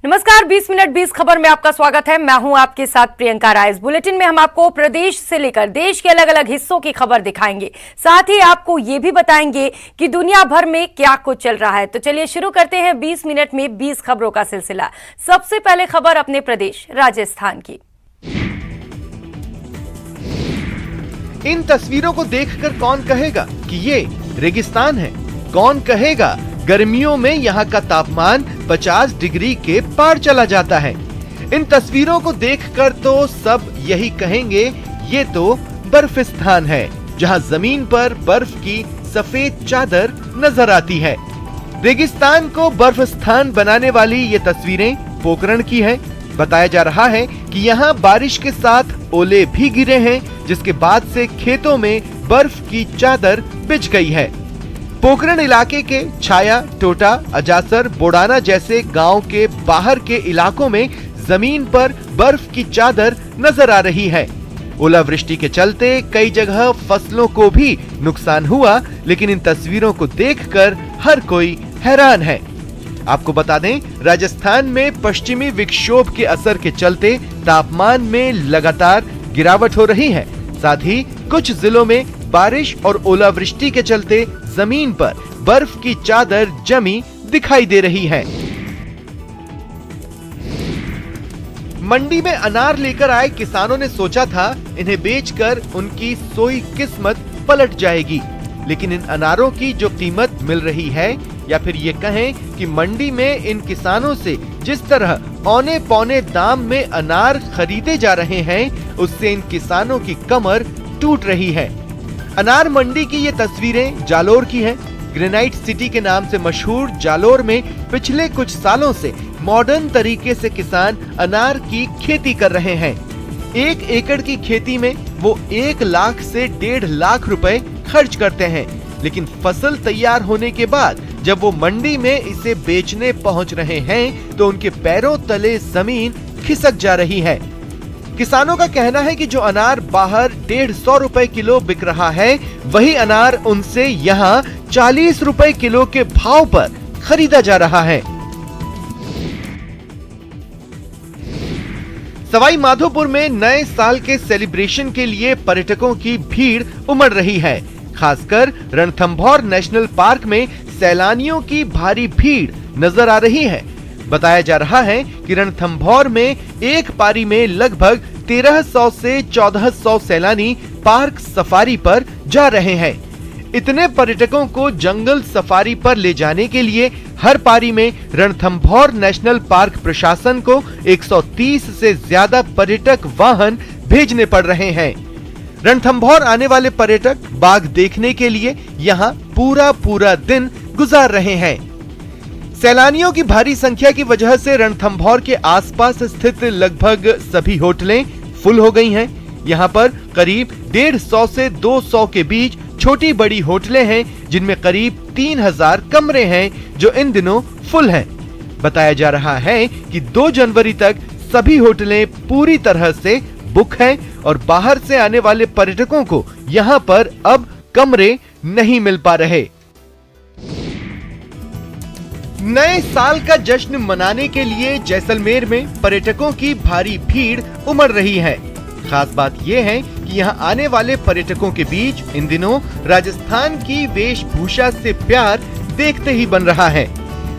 नमस्कार, 20 मिनट 20 खबर में आपका स्वागत है। मैं हूं आपके साथ प्रियंका राय। इस बुलेटिन में हम आपको प्रदेश से लेकर देश के अलग अलग हिस्सों की खबर दिखाएंगे, साथ ही आपको ये भी बताएंगे कि दुनिया भर में क्या कुछ चल रहा है। तो चलिए शुरू करते हैं 20 मिनट में 20 खबरों का सिलसिला। सबसे पहले खबर अपने प्रदेश राजस्थान की। इन तस्वीरों को देखकर कौन कहेगा कि ये रेगिस्तान है? कौन कहेगा गर्मियों में यहाँ का तापमान 50 डिग्री के पार चला जाता है? इन तस्वीरों को देखकर तो सब यही कहेंगे, ये तो बर्फिस्तान है, जहाँ जमीन पर बर्फ की सफेद चादर नजर आती है। रेगिस्तान को बर्फिस्तान बनाने वाली ये तस्वीरें पोखरण की है। बताया जा रहा है कि यहाँ बारिश के साथ ओले भी गिरे हैं, जिसके बाद से खेतों में बर्फ की चादर बिछ गई है। पोखरण इलाके के छाया, टोटा, अजासर, बोडाना जैसे गांव के बाहर के इलाकों में जमीन पर बर्फ की चादर नजर आ रही है। ओलावृष्टि के चलते कई जगह फसलों को भी नुकसान हुआ, लेकिन इन तस्वीरों को देखकर हर कोई हैरान है। आपको बता दें, राजस्थान में पश्चिमी विक्षोभ के असर के चलते तापमान में लगातार गिरावट हो रही है। साथ ही कुछ जिलों में बारिश और ओलावृष्टि के चलते जमीन पर बर्फ की चादर जमी दिखाई दे रही है। मंडी में अनार लेकर आए किसानों ने सोचा था इन्हें बेचकर उनकी सोई किस्मत पलट जाएगी, लेकिन इन अनारों की जो कीमत मिल रही है, या फिर ये कहें कि मंडी में इन किसानों से जिस तरह औने पौने दाम में अनार खरीदे जा रहे हैं, उससे इन किसानों की कमर टूट रही है। अनार मंडी की ये तस्वीरें जालोर की हैं। ग्रेनाइट सिटी के नाम से मशहूर जालोर में पिछले कुछ सालों से मॉडर्न तरीके से किसान अनार की खेती कर रहे हैं। 1 एकड़ की खेती में वो 1 लाख से 1.5 लाख रुपए खर्च करते हैं, लेकिन फसल तैयार होने के बाद जब वो मंडी में इसे बेचने पहुंच रहे हैं तो उनके पैरों तले जमीन खिसक जा रही है। किसानों का कहना है कि जो अनार बाहर 150 रुपए किलो बिक रहा है, वही अनार उनसे यहाँ 40 रुपए किलो के भाव पर खरीदा जा रहा है। सवाई माधोपुर में नए साल के सेलिब्रेशन के लिए पर्यटकों की भीड़ उमड़ रही है। खासकर रणथंभौर नेशनल पार्क में सैलानियों की भारी भीड़ नजर आ रही है। बताया जा रहा है कि रणथंभौर में एक पारी में लगभग 1300 से 1400 सैलानी पार्क सफारी पर जा रहे हैं। इतने पर्यटकों को जंगल सफारी पर ले जाने के लिए हर पारी में रणथंभौर नेशनल पार्क प्रशासन को 130 से ज्यादा पर्यटक वाहन भेजने पड़ रहे हैं। रणथंभौर आने वाले पर्यटक बाघ देखने के लिए यहाँ पूरा दिन गुजार रहे हैं। सैलानियों की भारी संख्या की वजह से रणथंभौर के आसपास स्थित लगभग सभी होटलें फुल हो गई हैं। यहाँ पर करीब 150 से 200 के बीच छोटी बड़ी होटलें हैं, जिनमें करीब 3000 कमरे हैं, जो इन दिनों फुल हैं। बताया जा रहा है कि 2 जनवरी तक सभी होटलें पूरी तरह से बुक हैं और बाहर से आने वाले पर्यटकों को यहाँ पर अब कमरे नहीं मिल पा रहे। नए साल का जश्न मनाने के लिए जैसलमेर में पर्यटकों की भारी भीड़ उमड़ रही है। खास बात यह है कि यहाँ आने वाले पर्यटकों के बीच इन दिनों राजस्थान की वेशभूषा से प्यार देखते ही बन रहा है।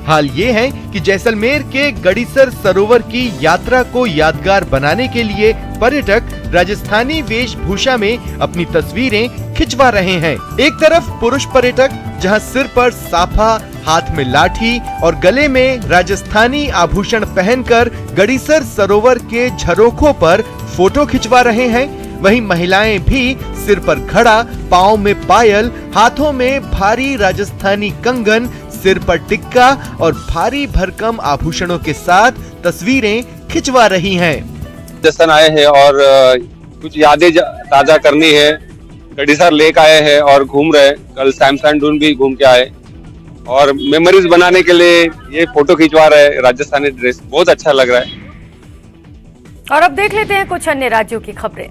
हाल ये है कि जैसलमेर के गड़ीसर सरोवर की यात्रा को यादगार बनाने के लिए पर्यटक राजस्थानी वेशभूषा में अपनी तस्वीरें खिंचवा रहे हैं। एक तरफ पुरुष पर्यटक जहां सिर पर साफा, हाथ में लाठी और गले में राजस्थानी आभूषण पहनकर गड़ीसर सरोवर के झरोखों पर फोटो खिंचवा रहे हैं, वहीं महिलाएं भी सिर पर घड़ा, पाँव में पायल, हाथों में भारी राजस्थानी कंगन, सिर पर टिक्का और भारी भरकम आभूषणों के साथ तस्वीरें खिंचवा रही हैं। राजस्थान आए हैं और कुछ यादें ताजा करनी है। गड़ीसर लेक आए हैं और घूम रहे हैं। कल सैमसंग डून भी घूम के आए और मेमोरीज बनाने के लिए ये फोटो खिंचवा रहे हैं। राजस्थानी ड्रेस बहुत अच्छा लग रहा है। और अब देख लेते हैं कुछ अन्य राज्यों की खबरें।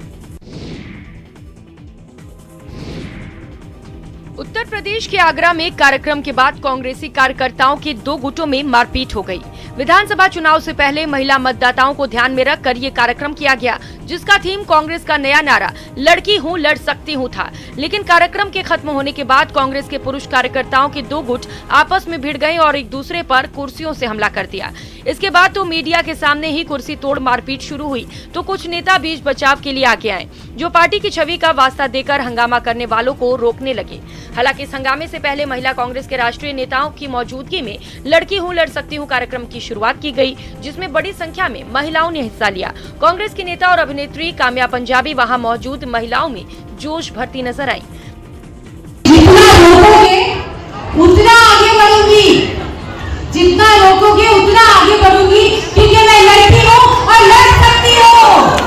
उत्तर प्रदेश के आगरा में कार्यक्रम के बाद कांग्रेसी कार्यकर्ताओं के दो गुटों में मारपीट हो गई। विधानसभा चुनाव से पहले महिला मतदाताओं को ध्यान में रखकर ये कार्यक्रम किया गया, जिसका थीम कांग्रेस का नया नारा लड़की हूँ लड़ सकती हूँ था। लेकिन कार्यक्रम के खत्म होने के बाद कांग्रेस के पुरुष कार्यकर्ताओं के दो गुट आपस में भिड़ गए और एक दूसरे पर कुर्सियों से हमला कर दिया। इसके बाद तो मीडिया के सामने ही कुर्सी तोड़ मारपीट शुरू हुई, तो कुछ नेता बीच बचाव के लिए आगे आए, जो पार्टी की छवि का वास्ता देकर हंगामा करने वालों को रोकने लगे। हालांकि इस हंगामे से पहले महिला कांग्रेस के राष्ट्रीय नेताओं की मौजूदगी में लड़की हूँ लड़ सकती हूँ कार्यक्रम की शुरुआत की गई, जिसमें बड़ी संख्या में महिलाओं ने हिस्सा लिया। कांग्रेस की नेता और अभिनेत्री काम्या पंजाबी वहां मौजूद महिलाओं में जोश भरती नजर आई। जितना रोकोगे उतना आगे बढ़ूंगी, जितना रोकोगे उतना आगे बढ़ूंगी, क्योंकि मैं लड़की हूँ और लड़ सकती हूँ।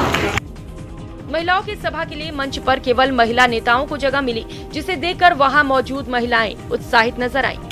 महिलाओं की सभा के लिए मंच पर केवल महिला नेताओं को जगह मिली, जिसे देखकर वहां मौजूद महिलाएं उत्साहित नजर आईं।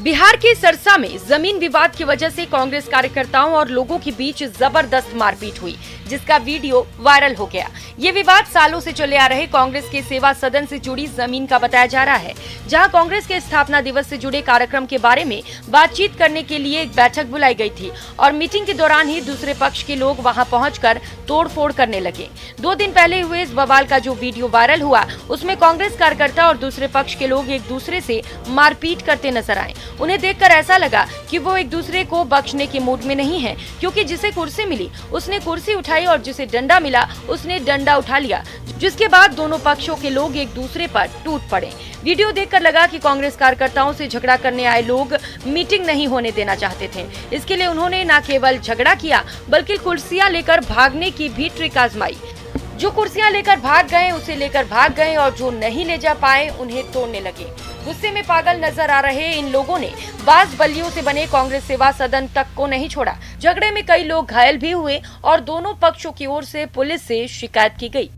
बिहार के सरसा में जमीन विवाद की वजह से कांग्रेस कार्यकर्ताओं और लोगों के बीच जबरदस्त मारपीट हुई, जिसका वीडियो वायरल हो गया। ये विवाद सालों से चले आ रहे कांग्रेस के सेवा सदन से जुड़ी जमीन का बताया जा रहा है, जहां कांग्रेस के स्थापना दिवस से जुड़े कार्यक्रम के बारे में बातचीत करने के लिए एक बैठक बुलाई गई थी और मीटिंग के दौरान ही दूसरे पक्ष के लोग वहां पहुंचकर तोड़फोड़ करने लगे। 2 दिन पहले हुए इस बवाल का जो वीडियो वायरल हुआ, उसमें कांग्रेस कार्यकर्ता और दूसरे पक्ष के लोग एक दूसरे से मारपीट करते नजर आए। उन्हें देखकर ऐसा लगा कि वो एक दूसरे को बख्शने के मूड में नहीं है, क्योंकि जिसे कुर्सी मिली उसने कुर्सी उठाई और जिसे डंडा मिला उसने डंडा उठा लिया, जिसके बाद दोनों पक्षों के लोग एक दूसरे पर टूट पड़े। वीडियो देखकर लगा कि कांग्रेस कार्यकर्ताओं से झगड़ा करने आए लोग मीटिंग नहीं होने देना चाहते थे। इसके लिए उन्होंने न केवल झगड़ा किया, बल्कि कुर्सियां लेकर भागने की भी ट्रिक आजमाई। जो कुर्सियां लेकर भाग गए उसे लेकर भाग गए और जो नहीं ले जा पाए उन्हें तोड़ने लगे। गुस्से में पागल नजर आ रहे इन लोगों ने बांस बल्लियों से बने कांग्रेस सेवा सदन तक को नहीं छोड़ा। झगड़े में कई लोग घायल भी हुए और दोनों पक्षों की ओर से पुलिस से शिकायत की गई।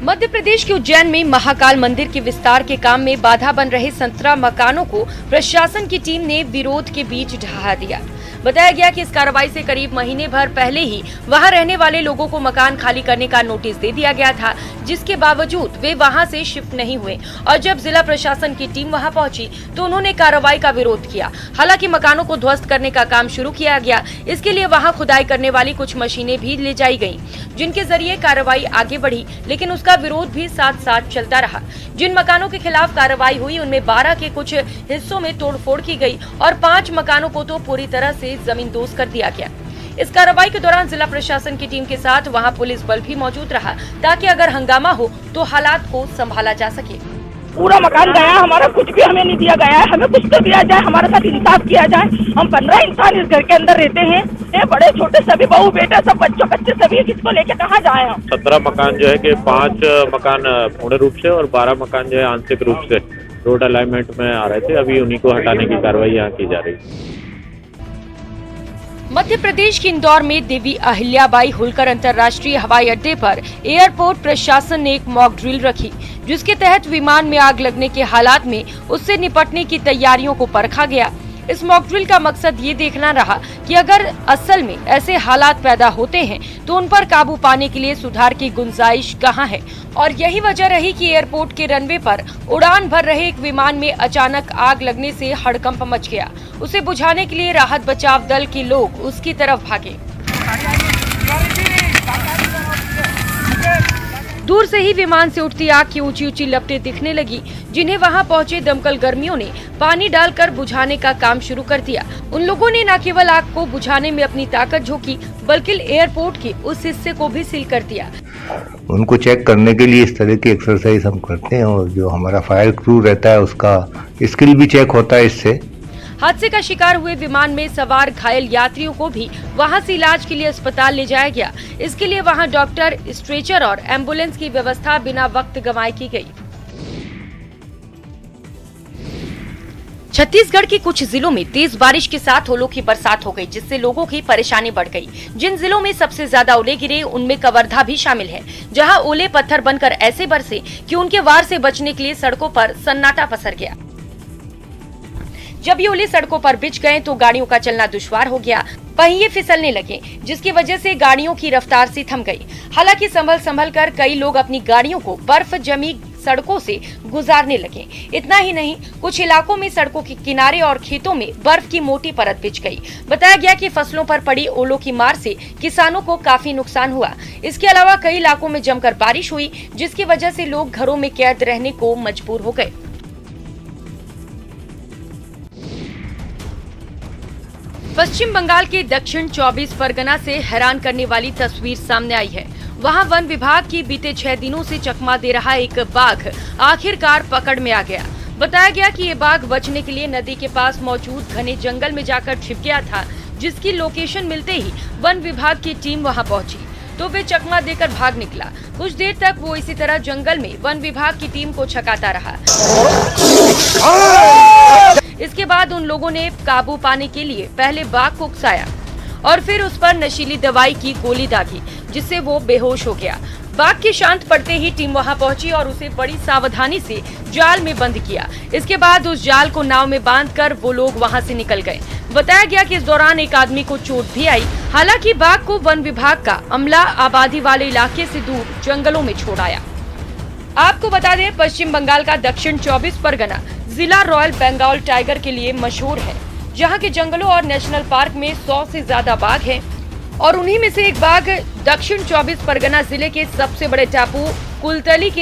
मध्य प्रदेश के उज्जैन में महाकाल मंदिर के विस्तार के काम में बाधा बन रहे 17 मकानों को प्रशासन की टीम ने विरोध के बीच ढहा दिया। बताया गया कि इस कार्रवाई से करीब महीने भर पहले ही वहां रहने वाले लोगों को मकान खाली करने का नोटिस दे दिया गया था, जिसके बावजूद वे वहां से शिफ्ट नहीं हुए और जब जिला प्रशासन की टीम वहां पहुंची तो उन्होंने कार्रवाई का विरोध किया। हालांकि मकानों को ध्वस्त करने का काम शुरू किया गया। इसके लिए वहां खुदाई करने वाली कुछ मशीनें भी ले जाई गयी, जिनके जरिए कार्रवाई आगे बढ़ी, लेकिन उसका विरोध भी साथ साथ चलता रहा। जिन मकानों के खिलाफ कार्रवाई हुई उनमें 12 के कुछ हिस्सों में तोड़फोड़ की गई और 5 मकानों को तो पूरी तरह से जमींदोज कर दिया गया। इस कार्रवाई के दौरान जिला प्रशासन की टीम के साथ वहां पुलिस बल भी मौजूद रहा, ताकि अगर हंगामा हो तो हालात को संभाला जा सके। पूरा मकान गया, हमारा कुछ भी हमें नहीं दिया गया है। हमें कुछ तो दिया जाए, हमारे साथ इंसाफ किया जाए। हम 15 इंसान इस घर के अंदर रहते हैं, ये बड़े छोटे सभी बहू बेटा सब बच्चे सभी, किसको लेके कहाँ जाए हम। 17 मकान जो है कि 5 मकान पूर्ण रूप से और 12 मकान जो है आंशिक रूप से रोड अलाइनमेंट में आ रहे थे। अभी उन्हीं को हटाने की कार्रवाई यहाँ की जा रही है। मध्य प्रदेश के इंदौर में देवी अहिल्याबाई होलकर अंतर्राष्ट्रीय हवाई अड्डे पर एयरपोर्ट प्रशासन ने एक मॉक ड्रिल रखी, जिसके तहत विमान में आग लगने के हालात में उससे निपटने की तैयारियों को परखा गया। इस मॉक ड्रिल का मकसद ये देखना रहा कि अगर असल में ऐसे हालात पैदा होते हैं तो उन पर काबू पाने के लिए सुधार की गुंजाइश कहाँ है। और यही वजह रही कि एयरपोर्ट के रनवे पर उड़ान भर रहे एक विमान में अचानक आग लगने से हड़कंप मच गया। उसे बुझाने के लिए राहत बचाव दल के लोग उसकी तरफ भागे। दूर से ही विमान से उठती आग की ऊंची ऊंची लपटें दिखने लगी, जिन्हें वहां पहुंचे दमकल कर्मियों ने पानी डालकर बुझाने का काम शुरू कर दिया। उन लोगों ने न केवल आग को बुझाने में अपनी ताकत झोंकी, बल्कि एयरपोर्ट के उस हिस्से को भी सील कर दिया। उनको चेक करने के लिए इस तरह की एक्सरसाइज हम करते हैं और जो हमारा फायर क्रू रहता है उसका स्किल भी चेक होता है इससे। हादसे का शिकार हुए विमान में सवार घायल यात्रियों को भी वहां से इलाज के लिए अस्पताल ले जाया गया। इसके लिए वहां डॉक्टर, स्ट्रेचर और एम्बुलेंस की व्यवस्था बिना वक्त गंवाए की गई। छत्तीसगढ़ के कुछ जिलों में तेज बारिश के साथ ओलों की बरसात हो गई, जिससे लोगों की परेशानी बढ़ गई। जिन जिलों में सबसे ज्यादा ओले गिरे उनमें कवर्धा भी शामिल है, जहां ओले पत्थर बनकर ऐसे बरसे कि उनके वार से बचने के लिए सड़कों पर सन्नाटा पसर गया। जब ये ओले सड़कों पर बिछ गए तो गाड़ियों का चलना दुश्वार हो गया। पहिए फिसलने लगे, जिसकी वजह से गाड़ियों की रफ्तार सी थम गई। हालांकि संभल कर कई लोग अपनी गाड़ियों को बर्फ जमी सड़कों से गुजारने लगे। इतना ही नहीं, कुछ इलाकों में सड़कों के किनारे और खेतों में बर्फ की मोटी परत बिछ गई। बताया गया कि फसलों पर पड़ी ओलों की मार से किसानों को काफी नुकसान हुआ। इसके अलावा कई इलाकों में जमकर बारिश हुई, जिसकी वजह से लोग घरों में कैद रहने को मजबूर हो गए। पश्चिम बंगाल के दक्षिण 24 परगना से हैरान करने वाली तस्वीर सामने आई है। वहां वन विभाग की बीते 6 दिनों से चकमा दे रहा एक बाघ आखिरकार पकड़ में आ गया। बताया गया कि ये बाघ बचने के लिए नदी के पास मौजूद घने जंगल में जाकर छिप गया था, जिसकी लोकेशन मिलते ही वन विभाग की टीम वहां पहुंची तो वे चकमा देकर भाग निकला। कुछ देर तक वो इसी तरह जंगल में वन विभाग की टीम को छकाता रहा। इसके बाद उन लोगों ने काबू पाने के लिए पहले बाघ को उकसाया और फिर उस पर नशीली दवाई की गोली दागी, जिससे वो बेहोश हो गया। बाघ के शांत पड़ते ही टीम वहां पहुंची और उसे बड़ी सावधानी से जाल में बंद किया। इसके बाद उस जाल को नाव में बांधकर वो लोग वहां से निकल गए। बताया गया कि इस दौरान एक आदमी को चोट भी आई। हालांकि बाघ को वन विभाग का अमला आबादी वाले इलाके से दूर जंगलों में छोड़ आया। आपको बता दें, पश्चिम बंगाल का दक्षिण 24 परगना जिला रॉयल बंगाल टाइगर के लिए मशहूर है, जहां के जंगलों और नेशनल पार्क में 100 से ज्यादा बाघ हैं और उन्हीं में से एक बाघ दक्षिण 24 परगना जिले के सबसे बड़े टापू कुलतली के